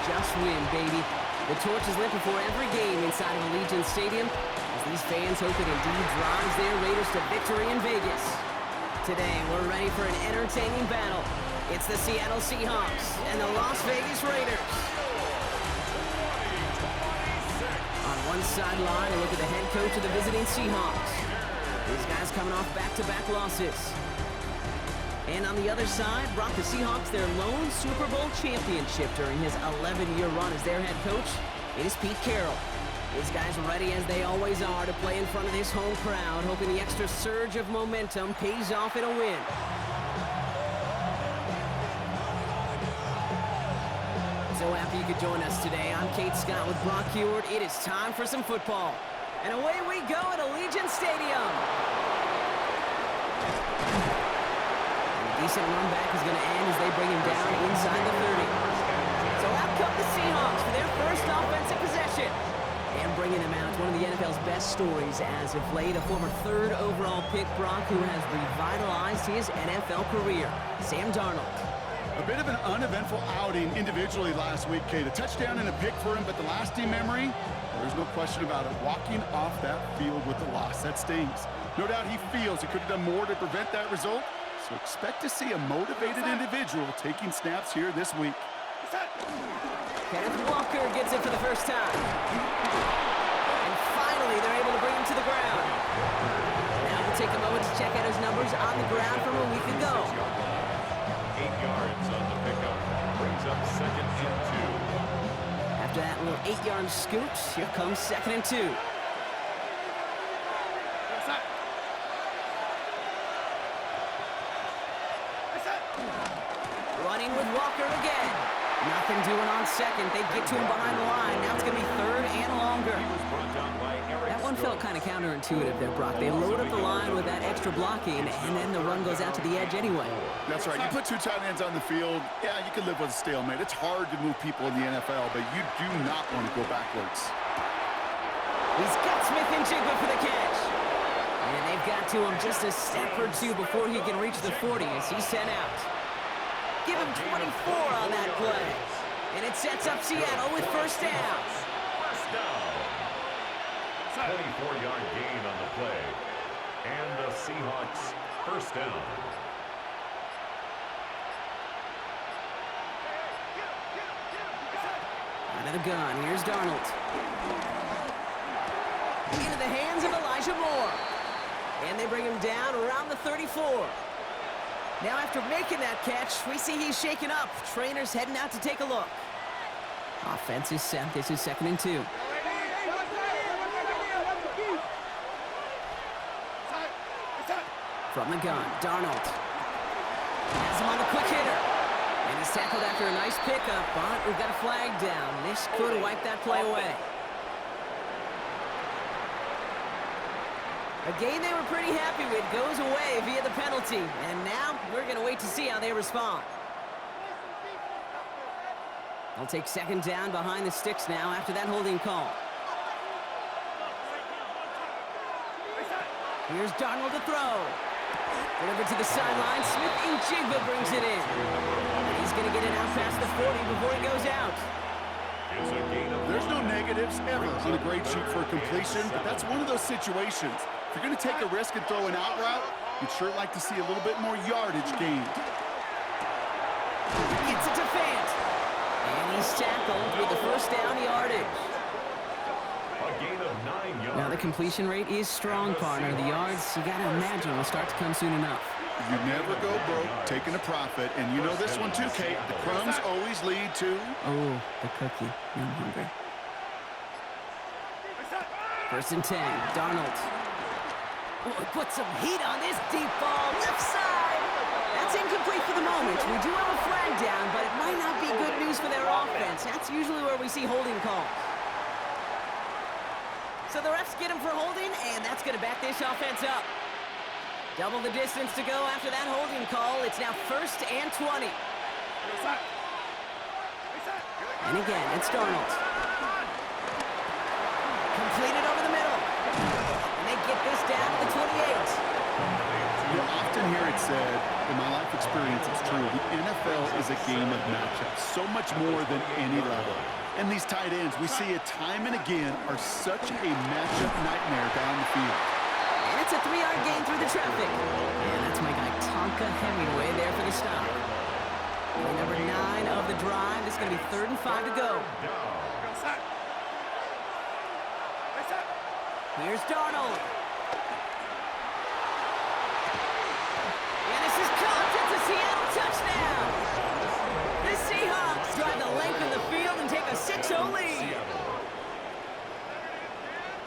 just win, baby. The torch is lit before every game inside of Allegiant Stadium as these fans hope it indeed drives their Raiders to victory in Vegas. Today, we're ready for an entertaining battle. It's the Seattle Seahawks and the Las Vegas Raiders. On one sideline, a look at the head coach of the visiting Seahawks. These guys coming off back-to-back losses. And on the other side, brought the Seahawks their lone Super Bowl championship during his 11-year run as their head coach. It is Pete Carroll. These guys are ready as they always are to play in front of this home crowd, hoping the extra surge of momentum pays off in a win. So happy you could join us today. I'm Kate Scott with Brock Heward. It is time for some football. And away we go at Allegiant Stadium. Decent run back is going to end as they bring him down inside the 30. So out come the Seahawks for their first offensive possession. And bringing him out, one of the NFL's best stories as of late, a former third overall pick, Brock, who has revitalized his NFL career, Sam Darnold. A bit of an uneventful outing individually last week, Kate. A touchdown and a pick for him, but the lasting memory, there's no question about it. Walking off that field with the loss, that stings. No doubt he feels he could have done more to prevent that result. So expect to see a motivated individual taking snaps here this week. Kenneth Walker gets it for the first time. And finally, they're able to bring him to the ground. Now we'll take a moment to check out his numbers on the ground from a week ago. 8 yards on the pickup. Brings up 2nd and 2. After that little 8-yard scoot, here comes 2nd and 2. Running with Walker again. Nothing doing on 2nd. They get to him behind the line. Now it's going to be 3rd and longer. That one felt kind of counterintuitive there, Brock. They load up the line with that extra blocking, and then the run goes out to the edge anyway. That's right. You put 2 tight ends on the field, yeah, you can live with a stalemate. It's hard to move people in the NFL, but you do not want to go backwards. He's got Smith and Jigba for the catch. And they've got to him just a step or two before he can reach the 40 as he's sent out. Give him 24 on that play. And it sets up Seattle with first down. First down. 24-yard gain on the play. And the Seahawks first down. Out of the gun, here's Darnold. Into the hands of Elijah Moore. And they bring him down around the 34. Now after making that catch, we see he's shaken up. Trainer's heading out to take a look. Offense is set. This is 2nd and 2. From the gun, Darnold. Has him on the quick hitter. And he's tackled after a nice pickup, but we've got a flag down. This could wipe that play away. A game they were pretty happy with goes away via the penalty. And now we're going to wait to see how they respond. They'll take 2nd down behind the sticks now after that holding call. Here's Darnold to throw. Delivered to the sideline. Smith and Jigba brings it in. And he's going to get it out past the 40 before he goes out. There's no negatives ever on a grade sheet for a completion, but that's one of those situations. If you're going to take a risk and throw an out route, you'd sure like to see a little bit more yardage gained. Gets it to Fant. And he's tackled with the first down yardage. A gain of 9 yards. Now the completion rate is strong, partner. The yards, you got to imagine, will start to come soon enough. You never go broke taking a profit, and you know this one too, Kate. The crumbs always lead to... Oh, the cookie. I'm hungry. 1st and 10, Darnold. Oh, put some heat on this deep ball, left side. That's incomplete for the moment. We do have a flag down, but it might not be good news for their offense. That's usually where we see holding calls. So the refs get him for holding, and that's going to back this offense up. Double the distance to go after that holding call. It's now 1st and 20. And again, it's Darnold. Completed over the middle. And they get this down to the 28. You often hear it said, in my life experience, it's true, the NFL is a game of matchups, so much more than any level. And these tight ends, we see it time and again, are such a matchup nightmare down the field. And it's a 3-yard gain through the traffic. And that's my guy Tonka Hemingway there for the stop. Play number 9 of the drive. It's going to be 3rd and 5 to go. Here's Darnold. And this is caught. It's a Seattle touchdown. The Seahawks drive the length of the field and take a 6-0 lead.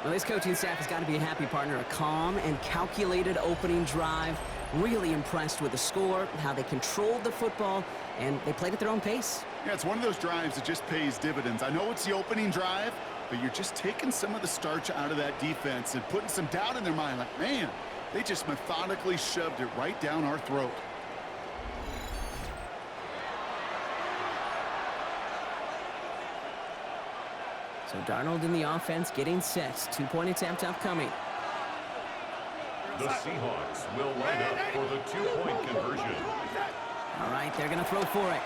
Well, this coaching staff has got to be a happy partner. A calm and calculated opening drive. Really impressed with the score, how they controlled the football, and they played at their own pace. Yeah, it's one of those drives that just pays dividends. I know it's the opening drive, but you're just taking some of the starch out of that defense and putting some doubt in their mind. Like, man, they just methodically shoved it right down our throat. So Darnold in the offense getting set. 2-point attempt upcoming. The Seahawks will line up for the 2-point conversion. All right, they're going to throw for it.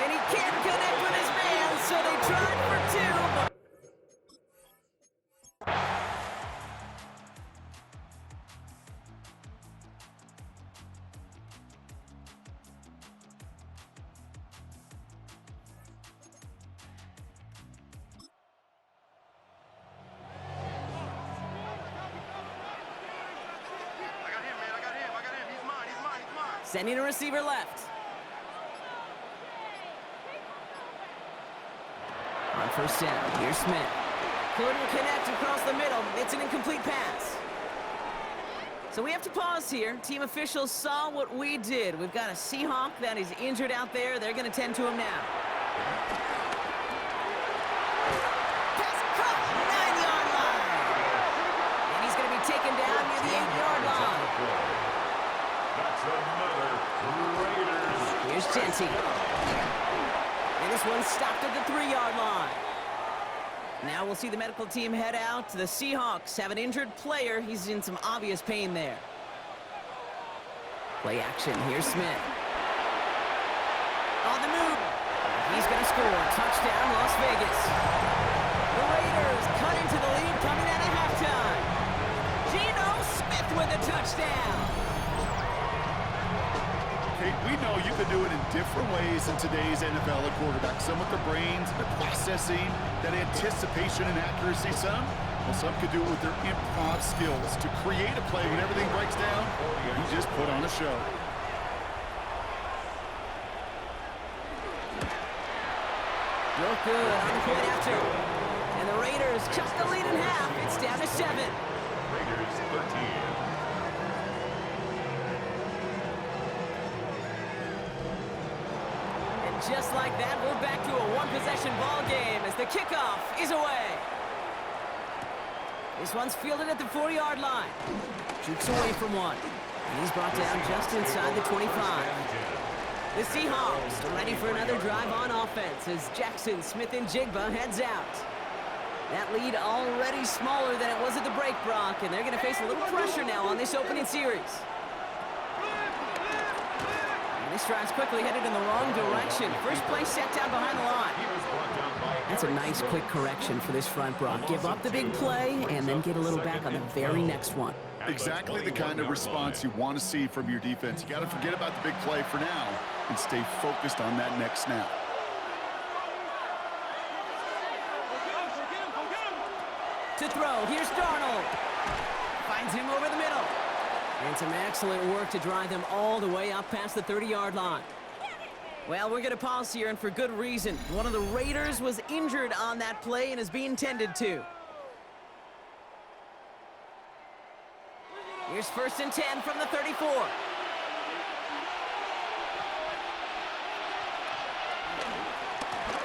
And he can't connect with his man, so they tried for 2. But sending a receiver left. On first down, here's Smith. Couldn't connect across the middle. It's an incomplete pass. So we have to pause here. Team officials saw what we did. We've got a Seahawk that is injured out there. They're going to tend to him now. Pass caught, 9-yard line. And he's going to be taken down near the 8-yard line. That's another Raiders. Here's Genty. And this one stopped at the 3-yard line. Now we'll see the medical team head out. The Seahawks have an injured player. He's in some obvious pain there. Play action. Here's Smith. On the move. He's going to score. Touchdown, Las Vegas. The Raiders cut into the lead coming out of halftime. Geno Smith with a touchdown. We know you can do it in different ways in today's NFL at quarterback. Some with the brains, the processing, that anticipation and accuracy. Some could do it with their improv skills to create a play when everything breaks down. You just put on a show. Real good on the point after. And the Raiders cut the lead in half. It's down to 7. Raiders 13. Just like that, we're back to a one-possession ball game as the kickoff is away. This one's fielded at the 4-yard line. Shoots away from one. And he's brought down just inside the 25. The Seahawks are ready for another drive on offense as Jackson, Smith, and Jigba heads out. That lead already smaller than it was at the break, Brock, and they're going to face a little pressure now on this opening series. This drive's quickly headed in the wrong direction. First play set down behind the line. That's a nice quick correction for this front, Brock. Give up the big play and then get a little back on the very next one. Exactly the kind of response you want to see from your defense. You got to forget about the big play for now and stay focused on that next snap. To throw, here's Darnold. Finds him over the middle. And some excellent work to drive them all the way up past the 30-yard line. Well, we're going to pause here, and for good reason. One of the Raiders was injured on that play and is being tended to. Here's 1st and 10 from the 34.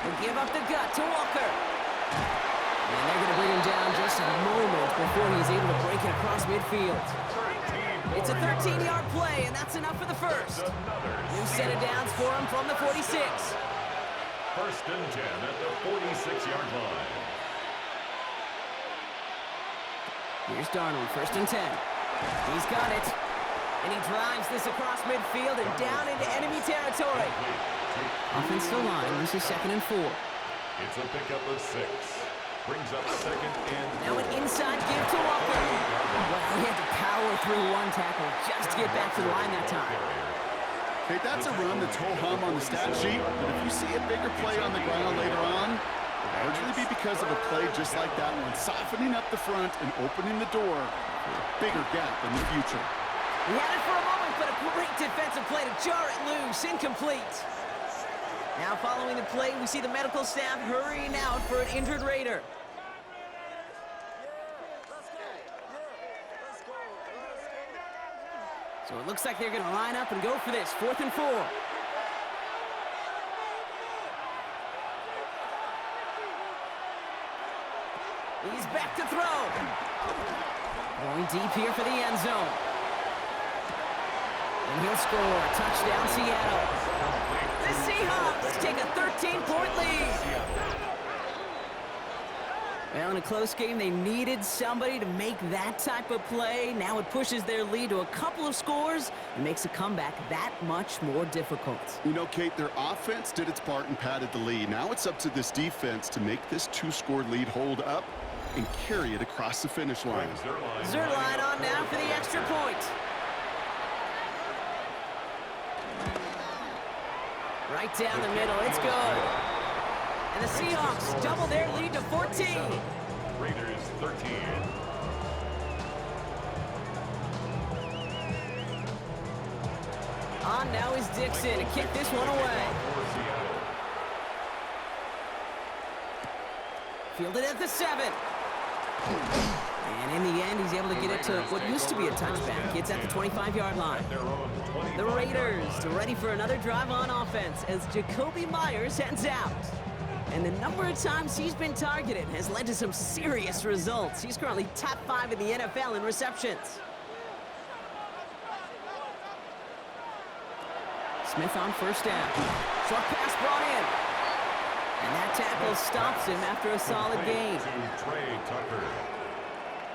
They give up the gut to Walker. And they're going to bring him down just a moment before he's able to break it across midfield. It's a 13-yard play, and that's enough for the first. New set of downs for him from the 46. 1st and 10 at the 46-yard line. Here's Darnold, 1st and 10. He's got it. And he drives this across midfield and down into enemy territory. Offensive line, this is 2nd and 4. It's a pickup of 6. Brings up 2nd and 4. Now an inside give to Walker. Well, he had to power through one tackle just to get back to the line that time. Okay, that's a run that's ho-hum on the stat sheet, but if you see a bigger play on the ground later on, it'll largely be because of a play just like that one, softening up the front and opening the door for a bigger gap in the future. He had it for a moment, but a great defensive play to jar it loose. Incomplete. Now following the play, we see the medical staff hurrying out for an injured Raider. So it looks like they're going to line up and go for this. 4th and 4. He's back to throw. Going deep here for the end zone. And he'll score. Touchdown, Seattle. The Seahawks take a 13-point lead. Well, in a close game, they needed somebody to make that type of play. Now it pushes their lead to a couple of scores and makes a comeback that much more difficult. You know, Kate, their offense did its part and padded the lead. Now it's up to this defense to make this 2-score lead hold up and carry it across the finish line. Zerline on now for the extra point. Right down the middle, it's good. And the Seahawks double their lead to 14. Raiders 13. On now is Dixon to kick this one away. Fielded at the 7. And in the end, he's able to get it to what used to be a touchback. It's at the 25-yard line. The Raiders ready for another drive on offense as Jacoby Myers heads out. And the number of times he's been targeted has led to some serious results. He's currently top 5 in the NFL in receptions. Smith on first down. Short pass brought in. And that tackle stops him after a solid gain. Trey Tucker.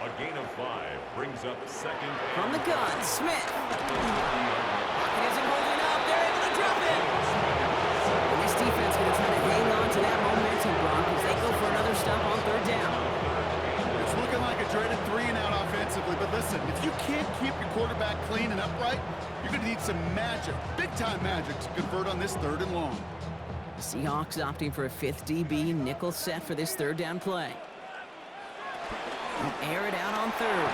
A gain of 5 brings up 2nd. From the gun, Smith. Pocket isn't holding up. They're able to drop it. And this defense going to try to hang on to that momentum, Brock, as they go for another stop on 3rd down. It's looking like a dreaded 3-and-out offensively, but listen, if you can't keep your quarterback clean and upright, you're going to need some magic, big-time magic, to convert on this 3rd and long. The Seahawks opting for a 5th DB nickel set for this 3rd down play. They'll air it out on 3rd.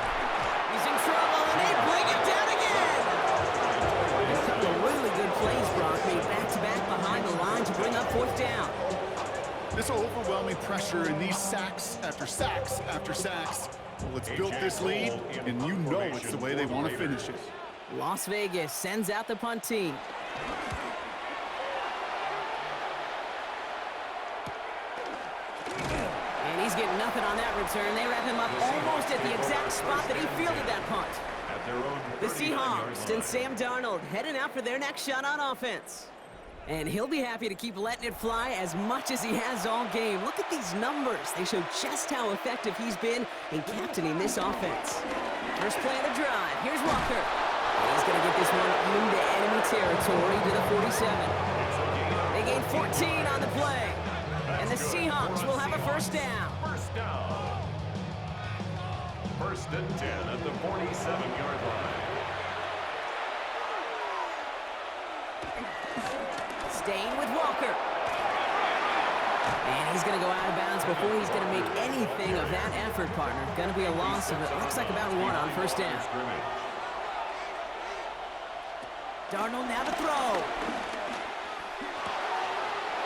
He's in trouble, and they bring it down again! A couple of really good plays, Brock, made back-to-back behind the line to bring up 4th down. This overwhelming pressure and these sacks after sacks after sacks. Well, it's built this lead, and you know it's the way they want to finish it. Las Vegas sends out the punt team. And he's getting nothing on that return. They wrap him up almost at the exact spot that he fielded that punt. The Seahawks and Sam Darnold heading out for their next shot on offense. And he'll be happy to keep letting it fly as much as he has all game. Look at these numbers. They show just how effective he's been in captaining this offense. First play of the drive. Here's Walker. And he's going to get this one into enemy territory to the 47. They gain 14 on the play. And the Seahawks will have a first down. First and 10 at the 47-yard line. Staying with Walker. And he's going to go out of bounds before he's going to make anything of that effort, partner. Going to be a loss of, it looks like about 1 on first down. Darnold now to throw.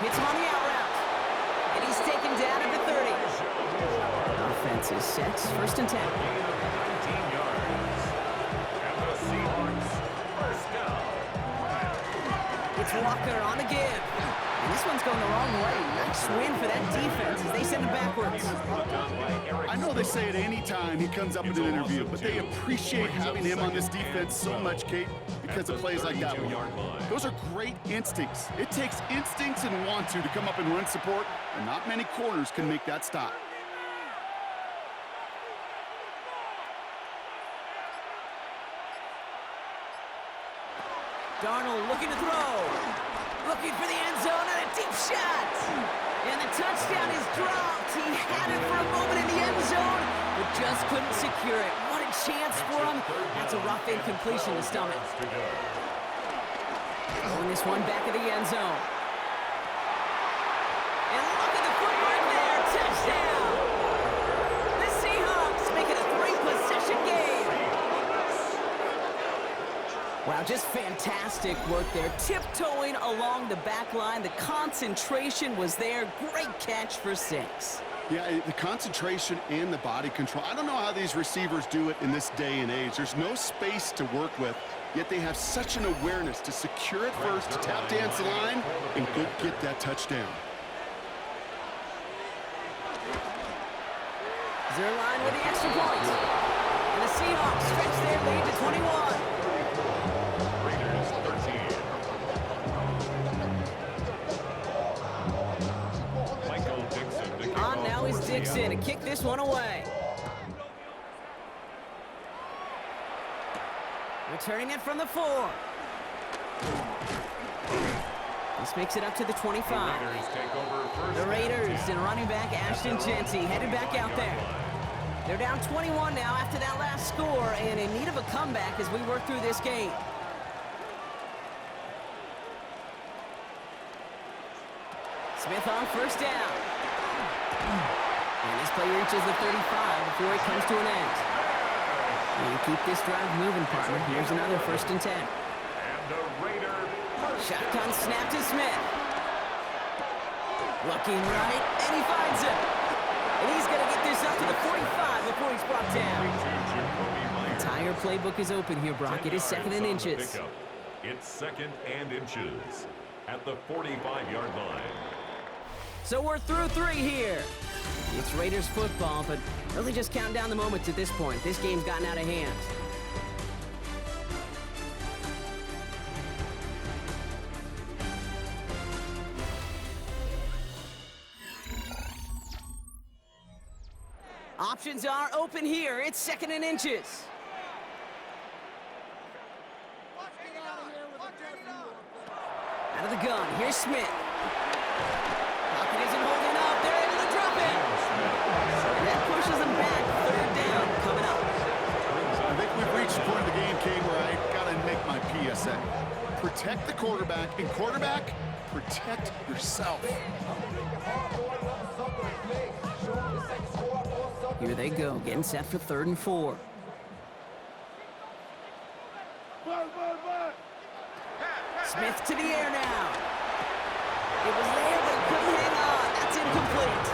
Hits him on the out route. And he's taken down at the 30. Offense is set. First and 10. 19 yards. And the Seahawks first down. It's Walker on the give. And this one's going the wrong way. Nice win for that defense as they send him backwards. I know they say it any time he comes up in an interview, but they appreciate having him on this defense so much, Kate, because of plays like that one. Those are great instincts. It takes instincts and want to come up and run support, and not many corners can make that stop. Darnold looking to throw. Looking for the end zone and a deep shot. And the touchdown is dropped. He had it for a moment in the end zone, but just couldn't secure it. What a chance for him. That's a rough incompletion to stomach. Throwing this one back of the end zone. And look at the footwork there. Touchdown. The Seahawks make it a 3-possession game. Wow, just fantastic work there. Tiptoeing along the back line. The concentration was there. Great catch for 6. Yeah, the concentration and the body control. I don't know how these receivers do it in this day and age. There's no space to work with, yet they have such an awareness to secure it first, to tap dance the line, and go get that touchdown. Zerline with the extra point. And the Seahawks stretch their lead to 21. Raiders 13. Michael Dixon to kick On off now is for Dixon to Seattle. kick this one away. Returning it from the 4. This makes it up to the 25. Raiders take over first. The Raiders and running back Ashton Genty headed back out there. They're down 21 now after that last score and in need of a comeback as we work through this game. Smith on first down. And this play reaches the 35 before it comes to an end. And keep this drive moving, partner. Here's another 1st and 10. And the Raider Shotgun snap to Smith. Looking right, and he finds him. And he's going to get this up to the 45 before he's brought down. The entire playbook is open here, Brock. It is 2nd and inches. It's 2nd and inches at the 45-yard line. So we're through 3 here. It's Raiders football, but really just counting down the moments at this point. This game's gotten out of hand. Options are open here. It's 2nd and inches. Out of the gun. Here's Smith. Pocket isn't holding up. They're able to drop it. And that pushes them back. 3rd down coming up. I think we've reached the point of the game, Kane, where I got to make my PSA. Protect the quarterback, and quarterback, protect yourself. Here they go, getting set for 3rd and 4. Smith to the air now. It was there, but he couldn't hang on. That's incomplete.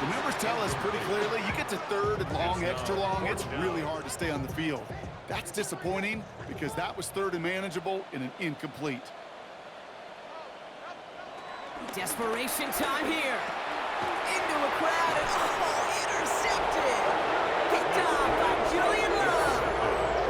The numbers tell us pretty clearly, you get to 3rd and long, extra long, it's really hard to stay on the field. That's disappointing because that was 3rd and manageable and an incomplete. Desperation time here. Into a crowd and intercepted. Picked off by Julian Love.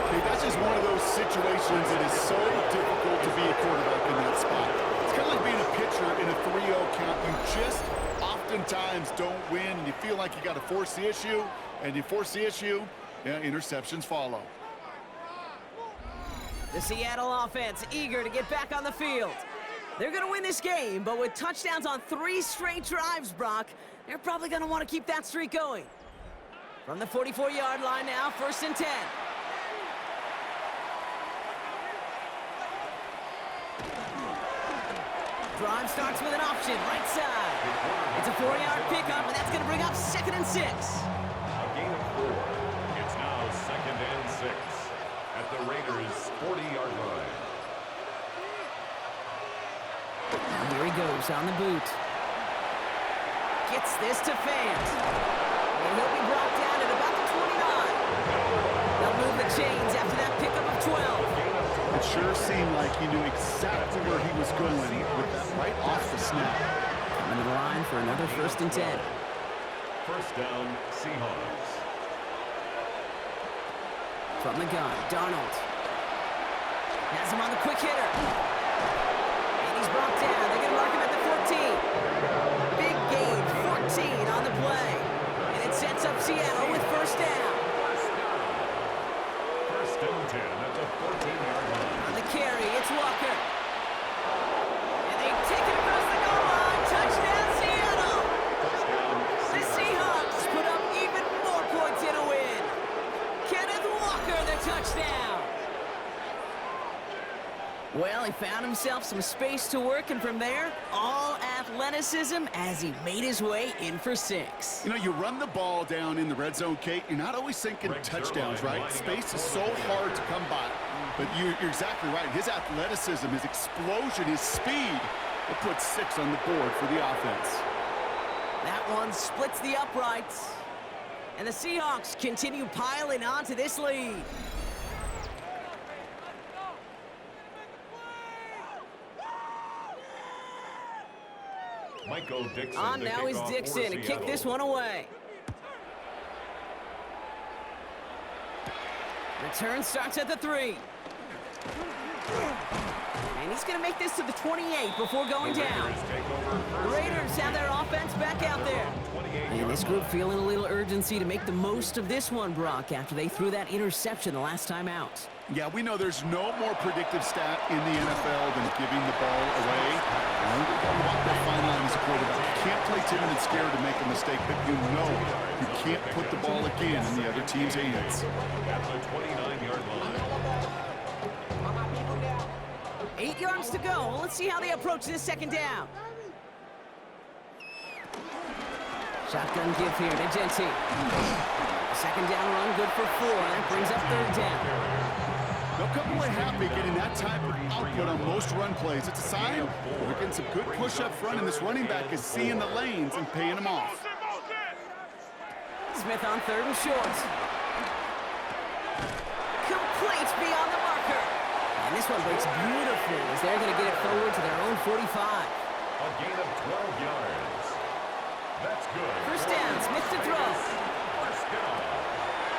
Okay, that's just one of those situations that is so difficult to be a quarterback in that spot. It's kind of like being a pitcher in a 3-0 count. You just oftentimes don't win, and you feel like you got to force the issue, and you force the issue, yeah, interceptions follow. The Seattle offense eager to get back on the field. They're going to win this game, but with touchdowns on 3 straight drives, Brock, they're probably going to want to keep that streak going. From the 44-yard line now, 1st and 10. Drive starts with an option, right side. It's a 4-yard pickup, and that's going to bring up 2nd and 6. A gain of 4. It's now 2nd and 6 at the Raiders' 40-yard line. And here he goes on the boot. Gets this to Fant. And he'll be brought down at about the 29. They'll move the chains after that pickup of 12. It sure seemed like he knew exactly where he was going with that right off the snap. Coming to the line for another 1st and 10. 1st down, Seahawks. From the gun, Darnold. Has him on the quick hitter. And he's brought down. They're going to mark him at the 14. Big gain, 14 on the play. And it sets up Seattle with 1st down. 1st and 10 at the 14-yard line. On the kick, Well, he found himself some space to work, and from there, all athleticism as he made his way in for 6. You know, you run the ball down in the red zone, Kate, you're not always thinking touchdowns, right? Space is so hard to come by. But you're exactly right. His athleticism, his explosion, his speed will put 6 on the board for the offense. That one splits the uprights. And the Seahawks continue piling onto this lead. Michael Dixon. On now is Dixon to kick this one away. Return starts at the 3. And he's going to make this to the 28 before going down. The Raiders have their offense back out there. And this group feeling a little urgency to make the most of this one, Brock, after they threw that interception the last time out. Yeah, we know there's no more predictive stat in the NFL than giving the ball away. You walk that fine line as a quarterback. You can't play timid and scared to make a mistake, but you know you can't put the ball again in the other team's hands. At the 29-yard line. 8 yards to go. Well, let's see how they approach this second down. Shotgun give here to Genty. Second down run, good for 4. That brings up third down. They'll come away happy getting that type of output on most run plays. It's a sign they're getting some good push up front, and this running back is seeing the lanes and paying them off. Smith on 3rd and short. Complete beyond the marker. And this one breaks beautifully as they're going to get it forward to their own 45. A gain of 12 yards. That's good. First down, Smith to throw. First down.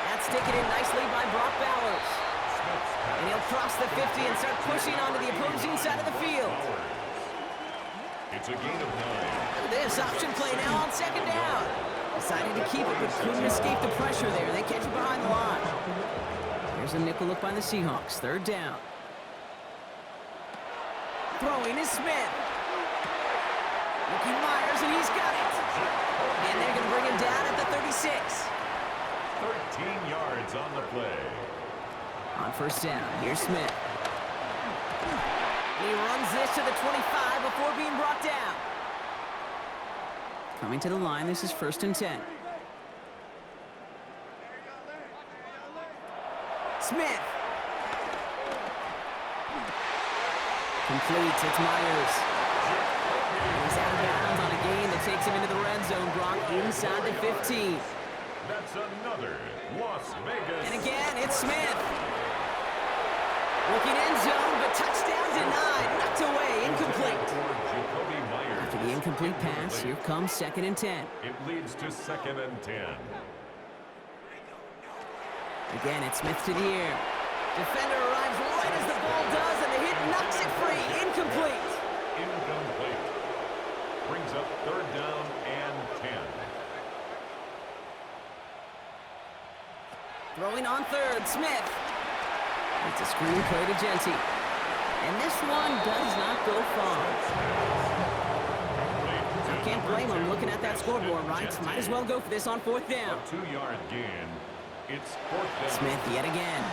That's taken in nicely by Brock Bowers. And he'll cross the 50 and start pushing onto the opposing side of the field. It's a gain of 9. Look at this option play now on second down. Decided to keep it, but couldn't escape the pressure there. They catch it behind the line. Here's a nickel look by the Seahawks. Third down. Throwing is Smith. Looking Myers, and he's got it. And they're going to bring him down at the 36. 13 yards on the play. On first down, here's Smith. He runs this to the 25 before being brought down. Coming to the line, this is 1st and 10. Smith. Complete, it's Myers. And he's out of bounds on a gain that takes him into the red zone, Brock, inside the 15. That's another Las Vegas. And again, it's Smith. Looking end zone, but touchdown denied. Knocked away, incomplete. After the incomplete pass, here comes 2nd and 10. It leads to 2nd and 10. Again, it's Smith to the air. Defender arrives right as the ball does, and the hit knocks it free. Incomplete. Incomplete. Brings up 3rd down and 10. Throwing on 3rd, Smith. It's a screen play to Genty. And this one does not go far. I can't blame him looking at that scoreboard, right? Might as well go for this on 4th down. A 2-yard gain. It's 4th down. Smith yet again.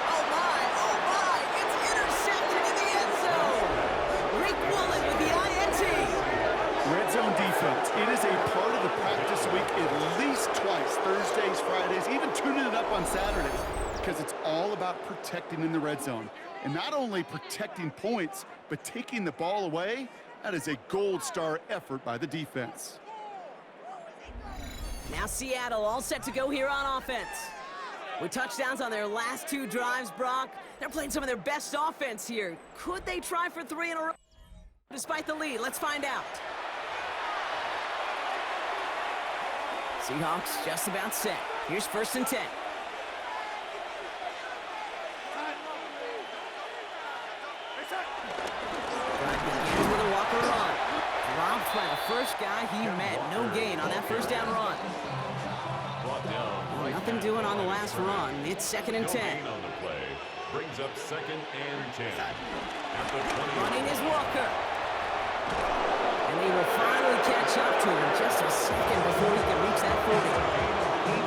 Oh my, it's intercepted in the end zone. Rick Woolen with the INT. Red zone defense. It is a part of the practice week at least twice. Thursdays, Fridays, even tuning it up on Saturdays. Because it's all about protecting in the red zone. And not only protecting points, but taking the ball away. That is a gold star effort by the defense. Now Seattle all set to go here on offense. With touchdowns on their last 2 drives, Brock, they're playing some of their best offense here. Could they try for 3 in a row despite the lead? Let's find out. Seahawks just about set. Here's 1st and 10. Drive begins with a walker run. Dropped by the first guy he met. No gain on that first down run. Well, nothing doing on the last run. It's 2nd and 10. On the play. Brings up 2nd and 10. At the 20. Running is Walker. And they will finally catch up to him just a second before he can reach that 40.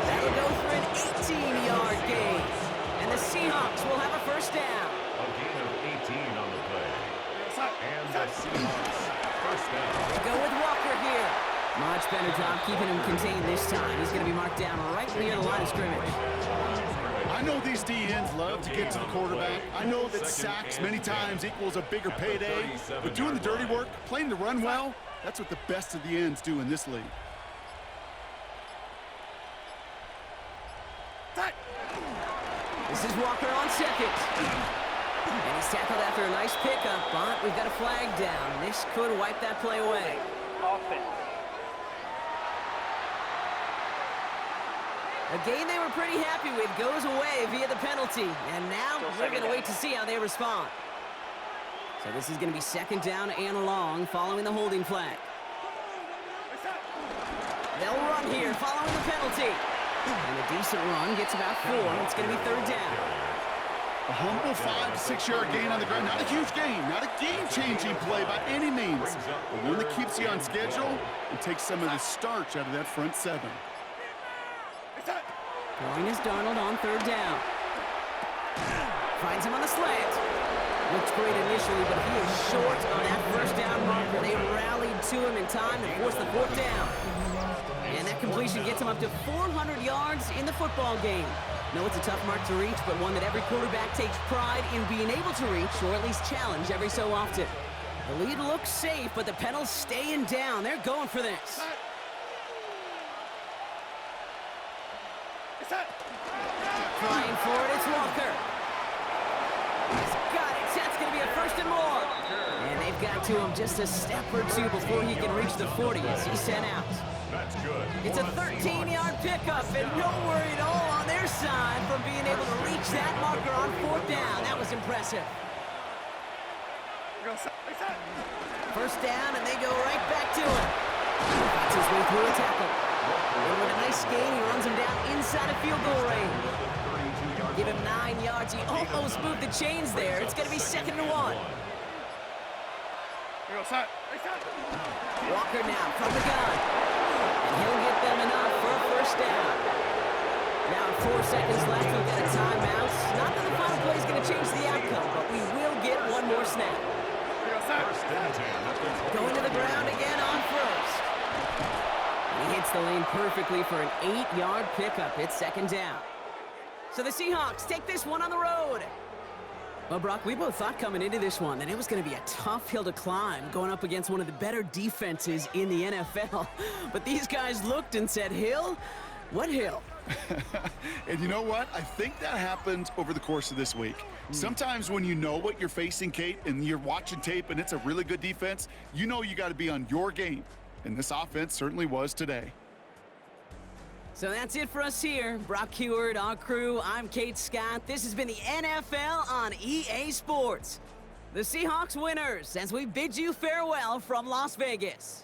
That'll go for an 18-yard gain. And the Seahawks will first down. A gain of 18 on the play. And the Seahawks first down. They go with Walker here. Much better job keeping him contained this time. He's going to be marked down right near the line of scrimmage. I know these D-ends love to get to the quarterback. I know that sacks many times equals a bigger payday, but doing the dirty work, playing the run well, that's what the best of the ends do in this league. This is Walker on second. And he's tackled after a nice pickup, but we've got a flag down. This could wipe that play away. Offense. A game they were pretty happy with goes away via the penalty. And now we're going to wait to see how they respond. So this is going to be second down and long following the holding flag. They'll run here following the penalty. And a decent run gets about 4. It's going to be third down. A humble 5 to 6 yard gain on the ground. Not a huge gain, not a game-changing play by any means, but one that keeps you on schedule and takes some of the starch out of that front seven. Throwing is Darnold on third down. Finds him on the slant. Looked great initially, but he is short on that first down marker. They rallied to him in time to force the fourth down. And that completion gets him up to 400 yards in the football game. No, it's a tough mark to reach, but one that every quarterback takes pride in being able to reach, or at least challenge every so often. The lead looks safe, but the Penals staying down. They're going for this. Trying for it, it's Walker. He's got it. That's going to be a first and more. And they've got to him just a step or two before he can reach the 40 as he's sent out. That's good. It's a 13-yard pickup, and no worry at all on their side from being able to reach that marker on fourth down. That was impressive. First down, and they go right back to him. That's his way through a tackle. And with a nice gain, he runs him down inside of field goal range. Give him 9 yards. He almost moved the chains there. It's going to be second and 1. Walker now from the gun. And he'll get them enough for a first down. Now 4 seconds left. We've got a timeout. Not that the final play is going to change the outcome, but we will get one more snap. Going to the ground again on first. He hits the lane perfectly for an 8-yard pickup. It's second down. So the Seahawks take this one on the road. Well, Brock, we both thought coming into this one that it was going to be a tough hill to climb going up against one of the better defenses in the NFL. But these guys looked and said, Hill? What hill? And you know what? I think that happened over the course of this week. Sometimes when you know what you're facing, Kate, and you're watching tape and it's a really good defense, you know you got to be on your game. And this offense certainly was today. So that's it for us here. Brock Heward, our crew, I'm Kate Scott. This has been the NFL on EA Sports. The Seahawks winners as we bid you farewell from Las Vegas.